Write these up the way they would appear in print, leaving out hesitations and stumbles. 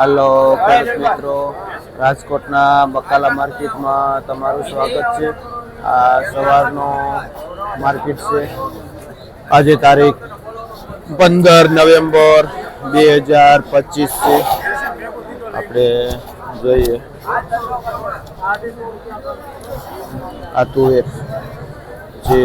હાલો ખેડૂત મિત્રો, રાજકોટના બકાલા માર્કેટમાં તમારું સ્વાગત છે. આ સવારનો માર્કેટ છે. આજે તારીખ 15 નવેમ્બર 2025 છે. આપણે જોઈએ આ તુવેર જે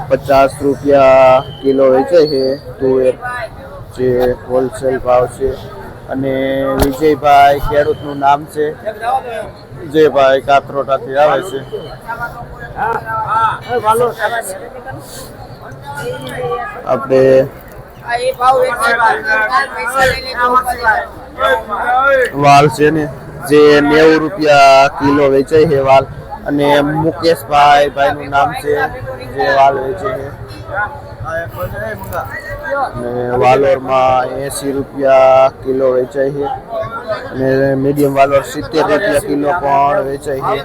50 રૂપિયા કિલો વેચે છે. તુવેર જે હોલસેલ ભાવ છે. અને વિજયભાઈ ખેડૂતનું નામ છે, વિજયભાઈ કાથરોટાથી આવે છે. આપણે વાલ છે ને જે 90 રૂપિયા કિલો વેચાય છે વાલ. અને મુકેશભાઈ ભાઈનું નામ છે જે વાલ વેચે છે. અને વાલોરમાં 80 રૂપિયા કિલો વેચાય છે. અને મીડિયમ વાલોર 70 રૂપિયા કિલો પણ વેચાય છે.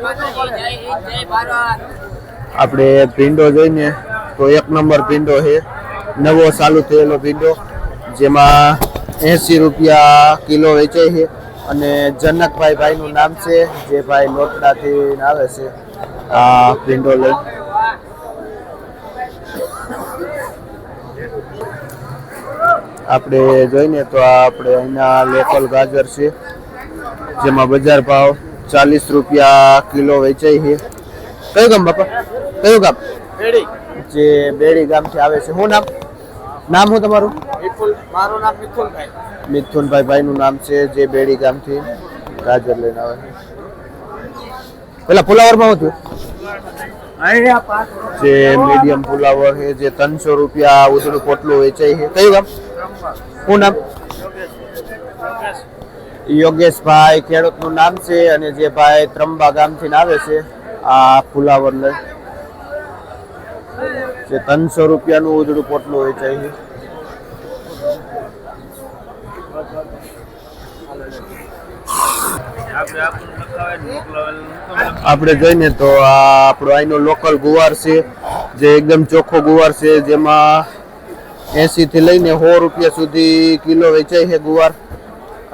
આપણે ભીંડો જોઈને તો 1 નંબર ભીંડો છે, નવો ચાલુ થયેલો ભીંડો, જેમાં 80 રૂપિયા કિલો વેચાય છે. અને જનકભાઈ ભાઈનું નામ છે, જે ભાઈ લોટડાથી આવે છે આ ભીંડો લઈ. આપણે જોઈને તો આપણે અહીંના લોકલ ગાજર છે, જેમાં બજાર ભાવ 40 રૂપિયા કિલો વેચાય છે. કયું ગામ બાપા, કયું ગામ? જે બેડી ગામથી આવે છે. શું નામ શું તમારું? મારું નામ મિથુનભાઈ. મિથુનભાઈ ભાઈનું નામ છે, જે બેડી ગામથી ગાજર લઈને આવે છે. પેલા ફુલાવરમાં શું થયું? જે મીડિયમ ફુલાવર છે, જે 300 રૂપિયા ઉધડું પોટલું વેચાય છે. કયું ગામ? શું નામ? યોગેશભાઈ ખેડૂતનું નામ છે. અને જે ભાઈ ત્રંબા ગામથી આવે છે આ ફુલાવર લઈ, જે 300 રૂપિયાનું ઉધડું પોટલું વેચાય છે. આપણે જોઈને તો આ આપણો અહીંનો લોકલ ગુવાર છે, જે એકદમ ચોખ્ખો ગુવાર છે, જેમાં 80 થી લઈને 100 રૂપિયા સુધી કિલો વેચાય છે ગુવાર.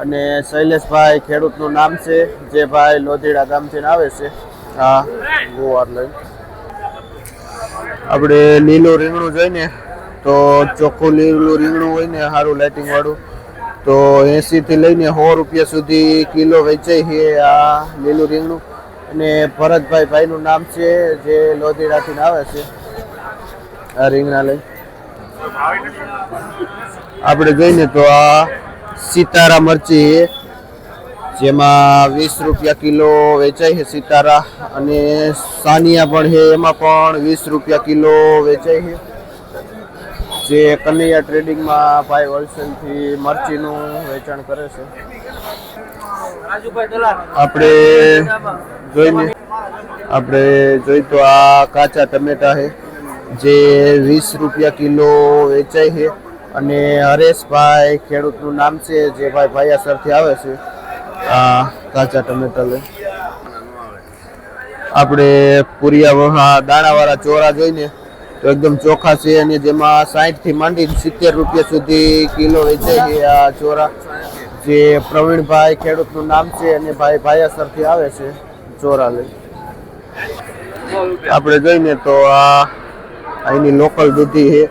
અને શૈલેષભાઈ ખેડૂતનું નામ છે, જે ભાઈ લોધીડા ગામથી આવે છે આ ગુવાર લઈ. આપણે લીલું રીંગણું જોઈને તો ચોખ્ખું લીલું રીંગણું હોય ને સારું લાઇટિંગ વાળું, તો 80 થી લઈને 100 રૂપિયા સુધી કિલો વેચાય છે આ લીલું રીંગણું. અને ભરતભાઈ ભાઈનું નામ છે, જે લોધીડાથી આવે છે આ રીંગણા લઈ. આપણે જોઈને તો આ સિતારા મરચી, જેમાં 20 રૂપિયા કિલો વેચાય છે સિતારા. અને સાનિયા પણ છે, એમાં પણ 20 રૂપિયા કિલો વેચાય છે. જે કનૈયા ટ્રેડિંગમાં ભાઈ હોલસેલથી મરચીનું વેચાણ કરે છે. આપણે જોઈ તો આ કાચા ટમેટા છે, જે 20 રૂપિયા કિલો વેચાય છે. અને હરેશભાઈ ખેડૂતનું નામ છે, જે ભાઈ ભાયાસરથી આવે છે આ કાચા ટમેટા લઈ. આપણે પૂરિયા દાણાવાળા ચોરા જોઈને તો એકદમ ચોખ્ખા છે. અને જેમાં 60 થી માંડીને 70 રૂપિયા સુધી કિલો વેચાય છે આ ચોરા, જે પ્રવીણભાઈ ખેડૂતનું નામ છે. અને ભાઈ ભાયાસરથી આવે છે ચોરા લઈ. આપણે જોઈને તો આ અહીંની લોકલ દૂધી છે,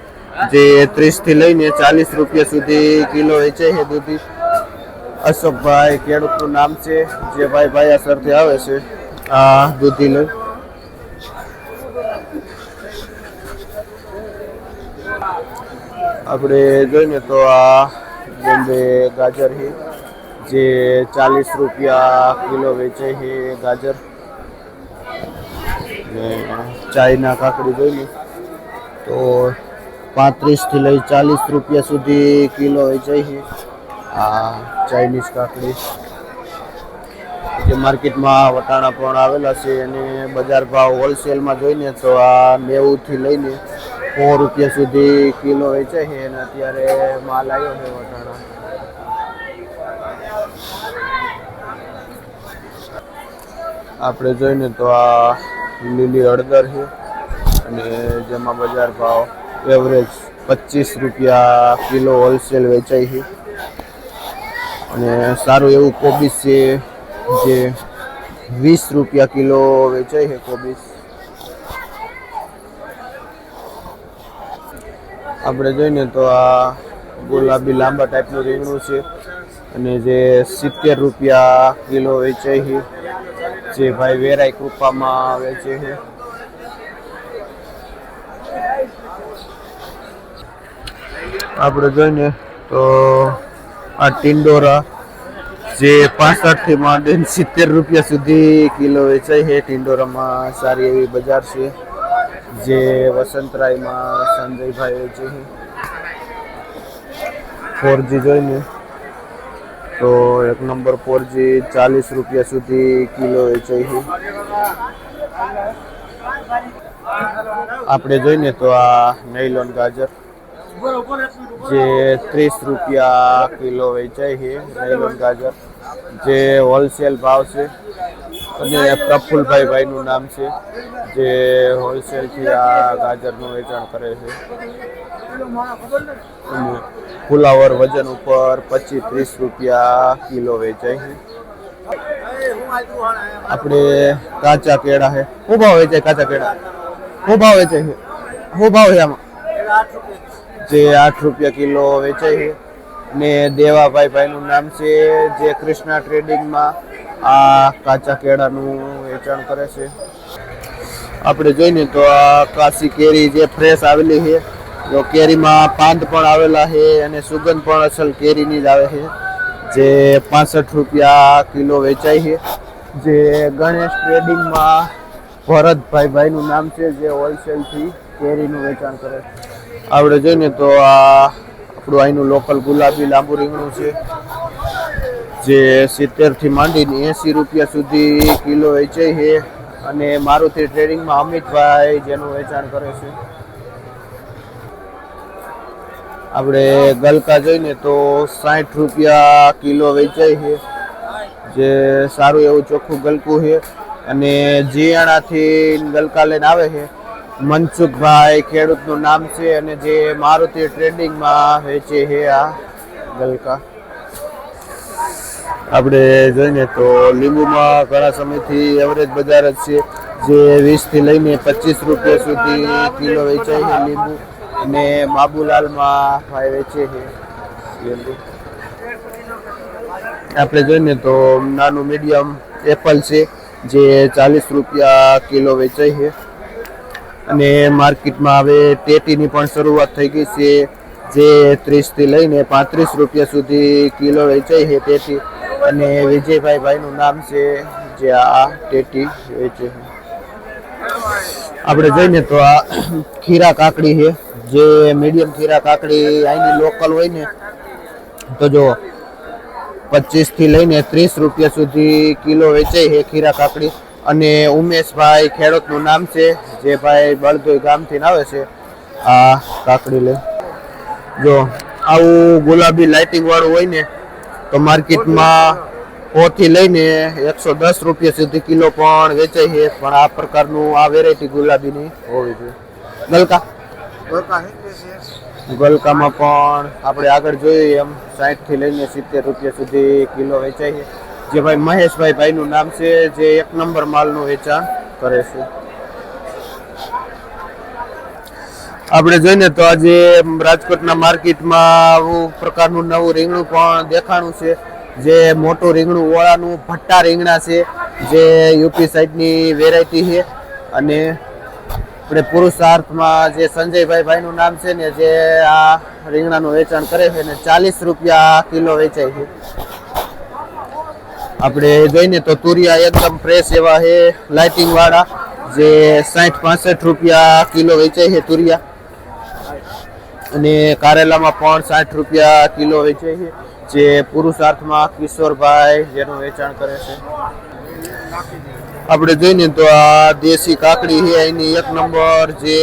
જે 30 થી લઈને 40 રૂપિયા સુધી કિલો વેચાય છે દૂધી. અશોકભાઈ ખેડૂતનું નામ છે, જે ભાઈ ભાયાસરથી આવે છે આ દૂધી લઈ. આપણે જોઈને તો આ બોમ્બે ગાજર છે, જે 40 રૂપિયા કિલો વેચાય છે ગાજર. ને ચાઇના કાકડી જોઈએ તો 35 થી લઈ 40 રૂપિયા સુધી કિલો વેચાય છે આ ચાઇનીઝ કાકડી. જે માર્કેટમાં વટાણા પણ આવેલા છે. અને બજાર ભાવ હોલસેલમાં જોઈને તો આ 90 થી લઈને 100 રૂપિયા સુધી કિલો વેચાય છે. અને અત્યારે માલ આવ્યો છે વટાણા. આપણે જોઈને તો આ લીલી હળદર છે, અને જેમાં બજાર ભાવ એવરેજ 25 રૂપિયા કિલો હોલસેલ વેચાય છે. અને સારું એવું કોબીજ છે જે 20 રૂપિયા કિલો વેચાય છે કોબીજ. આપણે જોઈએ તો આ ગુલાબી લાંબા ટાઈપનું રીંગણું છે અને જે 70 રૂપિયા કિલો વેચાય છે, જે ભાઈ વેરાઈ કૃપામાં વેચે છે. આપણે જોઈએ તો આ ટિંડોરા જે 65 થી માંડીને 70 રૂપિયા સુધી કિલો વેચાય છે. ટિંડોરામાં સારી એવી બજાર છે, જે વસંતરાયમાં સંજયભાઈ વેચે છે. 4G જોઈને તો 1 નંબર 4G 40 રૂપિયા સુધી કિલો વેચાય છે. આપણે જોઈએ તો આ નાયલોન ગાજર જે 30 રૂપિયા કિલો વેચાય છે. નાયલોન ગાજર જે હોલસેલ ભાવ છે અને પ્રફુલભાઈ ભાઈનું નામ છે, જે હોલસેલથી આ ગાજરનું વેચાણ કરે છે. અને ફુલાવર વજન ઉપર 25-30 રૂપિયા કિલો વેચાય છે. આપણે કાચા કેળા છે. શું ભાવ વેચાય કાચા કેળા? શું ભાવ વેચાય છે? શું ભાવ છે આમાં? જે 8 રૂપિયા કિલો વેચાય છે. ને દેવાભાઈ ભાઈનું નામ છે, જે કૃષ્ણા ટ્રેડિંગમાં આ કાચા કેળાનું વેચાણ કરે છે. આપણે જોઈએ તો આ કાશી કેરી જે ફ્રેશ આવેલી છે, તો કેરીમાં પાંદ પણ આવેલા છે અને સુગંધ પણ અસલ કેરીની જ આવે છે, જે 65 રૂપિયા કિલો વેચાય છે. જે ગણેશ ટ્રેડિંગમાં ભરતભાઈનું નામ છે, જે હોલસેલથી કેરીનું વેચાણ કરે છે. આપણે જોઈએ તો આ આપણું અહીંનું લોકલ ગુલાબી લાંબુ રીંગણું છે, જે 70 થી માંડીને 80 રૂપિયા સુધી કિલો વેચાય છે. અને મારુતિ ટ્રેડિંગમાં અમિતભાઈ જેનું વેચાણ કરે છે. આપણે ગલકા જોઈએ તો 60 રૂપિયા કિલો વેચાય છે, જે સારું એવું ચોખ્ખું ગલકું છે. અને જીયાણાથી ગલકા લઈને આવે છે મનસુખભાઈ, ખેડૂતનું નામ છે અને જે મારુતિ ટ્રેડિંગમાં વેચે છે આ ગલકા. આપણે જોઈએ તો લીંબુમાં ઘણા સમયથી એવરેજ બજાર જ છે, જે 20 થી લઈને 25 રૂપિયા સુધી કિલો વેચાય છે લીંબુ. અને બાબુલાલમાં ભાઈ વેચે છે લીંબુ. આપણે જોઈએ તો નાનું મીડિયમ એપલ છે, જે 40 રૂપિયા કિલો વેચાય છે. અને માર્કેટમાં હવે ટેટીની પણ શરૂઆત થઈ ગઈ છે, જે 30 થી લઈને 35 રૂપિયા સુધી કિલો વેચાય છે ટેટી. અને વિજયભાઈ ભાઈનું નામ છે, જે આ ટેટી વેચે છે. આપણે જોઈએ તો આ ખીરા કાકડી છે, જે મીડિયમ ખીરા કાકડી અહીંની લોકલ હોય ને તો જો 25 થી લઈને 30 રૂપિયા સુધી કિલો વેચાય છે ખીરા કાકડી. અને ઉમેશભાઈ ખેડૂતનું નામ છે, જે ભાઈ બળદોઈ ગામથી આવે છે આ કાકડી લે. જો આવું ગુલાબી લાઇટિંગ વાળું હોય ને તો માર્કેટમાં 100 થી લઈને 110 રૂપિયા સુધી કિલો પણ વેચાય છે. પણ આ પ્રકારનું આ વેરાયટી ગુલાબીની હોવી જોઈએ. ગલકામાં પણ આપણે આગળ જોઈએ એમ 60 થી લઈને 70 રૂપિયા સુધી કિલો વેચાય છે, જે ભાઈ મહેશભાઈ ભાઈનું નામ છે, જે 1 નંબર માલનું વેચાણ કરે છે. આપણે જોઈએ તો આજે રાજકોટના માર્કેટમાં આવું પ્રકારનું નવું રીંગણું પણ દેખાણું છે, જે મોટું રીંગણું ઓળાનું ભટ્ટા રીંગણા છે, જે યુપી સાઈડની વેરાયટી છે. અને આપણે પુરુષાર્થમાં જે સંજયભાઈ ભાઈનું નામ છે ને, જે આ રીંગણાનું વેચાણ કરે છે ને 40 રૂપિયા કિલો વેચાય છે. આપણે જોઈએ તો તુરિયા એકદમ ફ્રેશ એવા છે લાઇટિંગ વાળા, જે 60-65 રૂપિયા કિલો વેચાય છે તુરિયા. અને કારેલામાં પણ 60 રૂપિયા કિલો વેચાય છે, જે પુરુષાર્થમાં કિશોરભાઈ જેનું વેચાણ કરે છે. આપણે જોઈએ તો આ દેશી કાકડી છે એની 1 નંબર, જે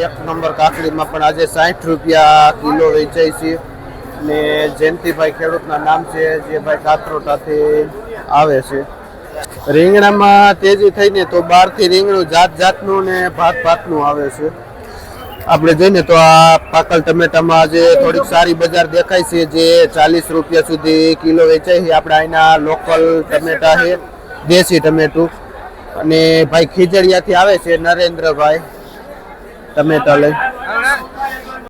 1 નંબર કાકડીમાં પણ આજે 60 રૂપિયા કિલો વેચાય છે. ને જયંતિભાઈ ખેડૂતના નામ છે, જે ભાઈ કાતરોટાથી આવે છે. રીંગણામાં તેજી થઈને તો બહારથી રીંગણું જાત જાતનું ને ભાત ભાતનું આવે છે. આપણે જોઈએ તો આ પાકલ ટમેટામાં આજે થોડીક સારી બજાર દેખાય છે, જે 40 રૂપિયા સુધી કિલો વેચાય છે. આપણે અહીંના લોકલ ટમેટા છે, દેશી ટમેટું. અને ભાઈ ખીજડીયાથી આવે છે નરેન્દ્રભાઈ ટમેટા લઈ.